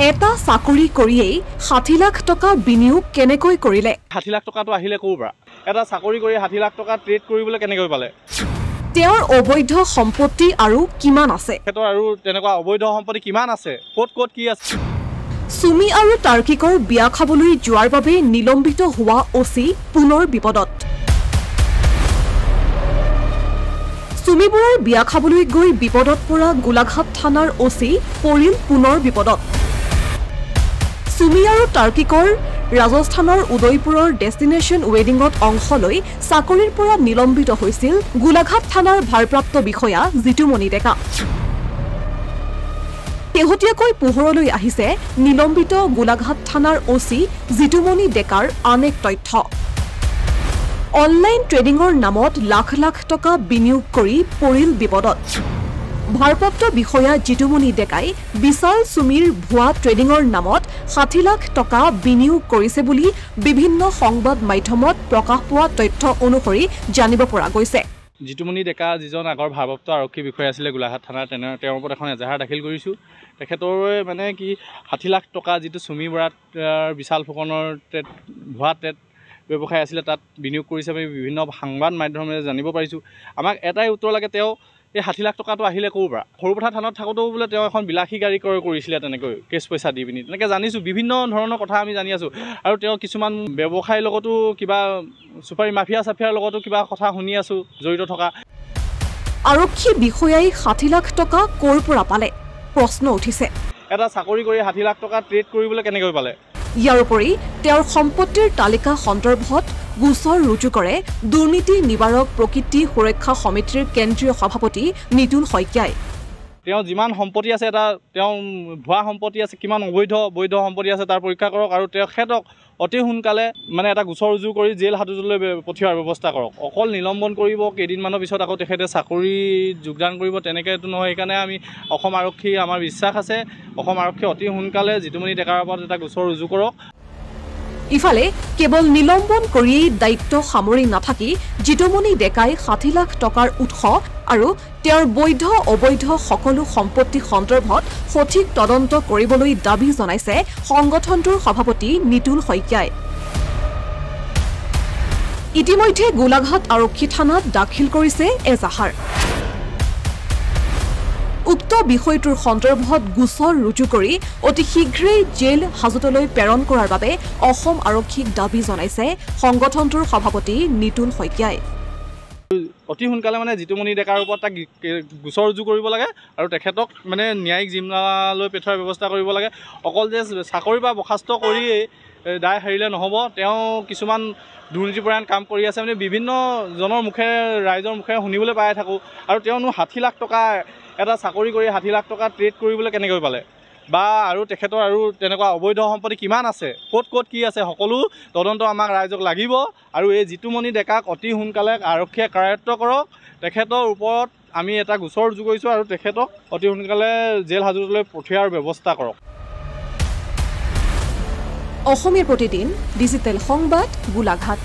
এটা চাকৰি কৰিয়েই 60 লাখ টকা বিনিয়োগ কেনেকৈ কৰিলে 60 লাখ টকাটো আহিলে ক'ৰ পৰা এটা চাকৰি কৰি 60 লাখ টকা ট্ৰেড কৰিবলৈ কেনেকৈ পালে তেওঁৰ অবৈধ সম্পত্তি আৰু কিমান আছে হেতৰ আৰু তেনেকুৱা অবৈধ সম্পত্তি কিমান আছে ক'ত কি আছে সুমি আৰু তাৰ্কিকৰ বিয়া খাবলৈ যোৱাৰ বাবে নিলম্বিত হোৱা ওসি পুনৰ বিপদত সুমি বৰাৰ বিয়া খাবলৈ গৈ বিপদত পৰা গোলাঘাট থানাৰ ওসি পৰিল পুনৰ বিপদত সুমি আৰু তাৰ্কিকৰ ৰাজস্থানৰ উদয়পুৰৰ ডেষ্টিনেশ্যন ৱেডিঙত অংশ লৈ চাকৰিৰ পৰা নিলম্বিত হৈছিল গোলাঘাট থানাৰ ভাৰপ্ৰাপ্ত বিষয়া জিতুমণি ডেকা শেহতীয়াকৈ পোহৰলৈ আহিছে নিলম্বিত গোলাঘাট থানাৰ ওসি জিতুমণি ডেকাৰ আন এক তথ্য অনলাইন ট্ৰেডিঙৰ নামত লাখ লাখ টকা বিনিয়োগ কৰি পৰিল বিপদত ভাৰপ্ৰাপ্ত বিষয়া জিতুমণি ডেকাই বিশাল সুমিৰ ভুৱা ট্ৰেডিঙৰ নামত 60 লাখ টকা বিনিয়োগ কৰিছে বুলি বিভিন্ন সংবাদ মাধ্যমত প্ৰকাশ পোৱা তথ্য অনুসৰি জানিব পৰা গৈছে জিতুমণি ডেকা যিজন আগৰ ভাৰপ্ৰাপ্ত আৰক্ষী বিষয়া আছিল গোলাঘাট থানাৰ তেওঁৰ ওপৰত এখন এজাহাৰ দাখিল কৰিছো তেখেতৰ মানে কি 60 লাখ টকা যিটো সুমি বৰাৰ বিশাল ফুকনৰ ভুৱা ব্যৱসায় আছিল তাত বিনিয়োগ কৰিছে আমি বিভিন্ন সংবাদ মাধ্যমেৰে জানিব পাৰিছো আমাক এটাই উত্তৰ লাগে তেওঁ এই 60 লাখ টকাটো আহিলে ক'ৰ পৰা সৰুপথাৰ থানাত থাকোঁতেও বোলে তেওঁ এখন বিলাসী গাড়ী ক্ৰয় কৰিছিলে তেনেকৈ কেছ পইচা দি পিনি তেনেকৈ জানিছোঁ বিভিন্ন ধৰণৰ কথা আমি জানি আছোঁ আৰু তেওঁ কিছুমান ব্যৱসায়ৰ লগতো কিবা ছুপাৰী মাফিয়াৰ লগতো কিবা কথা শুনি আছোঁ জড়িত থকা আৰক্ষী বিষয়াই 60 লাখ টকা ক'ৰ পৰা পালে প্ৰশ্ন উঠিছে এটা চাকৰি কৰি 60 লাখ টকা ট্ৰেড কৰিবলৈ কেনেকৈ পালে ইয়াৰ উপৰি তেওঁৰ সম্পত্তিৰ তালিকা সন্দৰ্ভত গোচৰ ৰুজু কৰে দুৰ্নীতি নিবাৰক প্ৰকৃতি সুৰক্ষা সমিতিৰ কেন্দ্ৰীয় সভাপতি নিতুল শইকীয়াই তেওঁ যিমান সম্পত্তি আছে এটা তেওঁ ভুৱা সম্পত্তি আছে কিমান বৈধ সম্পত্তি আছে তাৰ পৰীক্ষা কৰক আৰু তেখেতক অতি সোনকালে মানে এটা গোচৰ ৰুজু কৰি জেল হাজতলৈ পঠিওৱাৰ ব্যৱস্থা কৰক অকল নিলম্বন কৰিব কেইদিনমানৰ পিছত আকৌ তেখেতে চাকৰিত যোগদান কৰিব তেনেকৈতো নহয় সেইকাৰণে আমি অসম আৰক্ষী আমাৰ বিশ্বাস আছে অসম আৰক্ষী অতি সোনকালে জিতুমণি ডেকাৰ ওপৰত এটা গোচৰ ৰুজু কৰক ইফালে কেৱল নিলম্বন কৰিয়েই দায়িত্ব সামৰি নাথাকি জিতুমণি ডেকাই 60 লাখ টকাৰ উৎস আৰু তেওঁৰ বৈধ অবৈধ সকলো সম্পত্তি সন্দৰ্ভত সঠিক তদন্ত কৰিবলৈ দাবী জনাইছে সংগঠনটোৰ সভাপতি নিতুল শইকীয়াই ইতিমধ্যে গোলাঘাট আৰক্ষী থানাত দাখিল কৰিছে এজাহাৰ উক্ত বিষয়টোৰ সন্দৰ্ভত গোচৰ ৰুজু কৰি অতি শীঘ্ৰেই জেল হাজতলৈ প্ৰেৰণ কৰাৰ বাবে অসম আৰক্ষীক দাবী জনাইছে সংগঠনটোৰ সভাপতি নিতুল শইকীয়াই অতি সোনকালে মানে জিতুমণি ডেকাৰ ওপৰত এটা গোচৰ ৰুজু কৰিব লাগে আৰু তেখেতক মানে ন্যায়িক জিম্মালৈ পঠিওৱাৰ ব্যৱস্থা কৰিব লাগে অকল যে চাকৰি বা বৰ্খাস্ত কৰিয়েই দায় সাৰিলে নহ'ব তেওঁ কিছুমান দুৰ্নীতিপৰায়ণ কাম কৰি আছে মানে বিভিন্ন জনৰ মুখে ৰাইজৰ মুখে শুনিবলৈ পাই থাকোঁ আৰু তেওঁনো 60 লাখ টকা এটা চাকৰি কৰি 60 লাখ টকা ট্ৰেড কৰিবলৈ কেনেকৈ পালে বা আৰু তেখেতৰ আৰু তেনেকুৱা অবৈধ সম্পত্তি কিমান আছে ক'ত কি আছে সকলো তদন্ত আমাক ৰাইজক লাগিব আৰু এই জিতুমণি ডেকাক অতি সোনকালে আৰক্ষীয়ে কাৰায়ত্ব কৰক তেখেতৰ ওপৰত আমি এটা গোচৰ ৰুজু কৰিছোঁ আৰু তেখেতক অতি সোনকালে জেল হাজতলৈ পঠিওৱাৰ ব্যৱস্থা কৰক অসমীয়া প্ৰতিদিন ডিজিটেল সংবাদ গোলাঘাট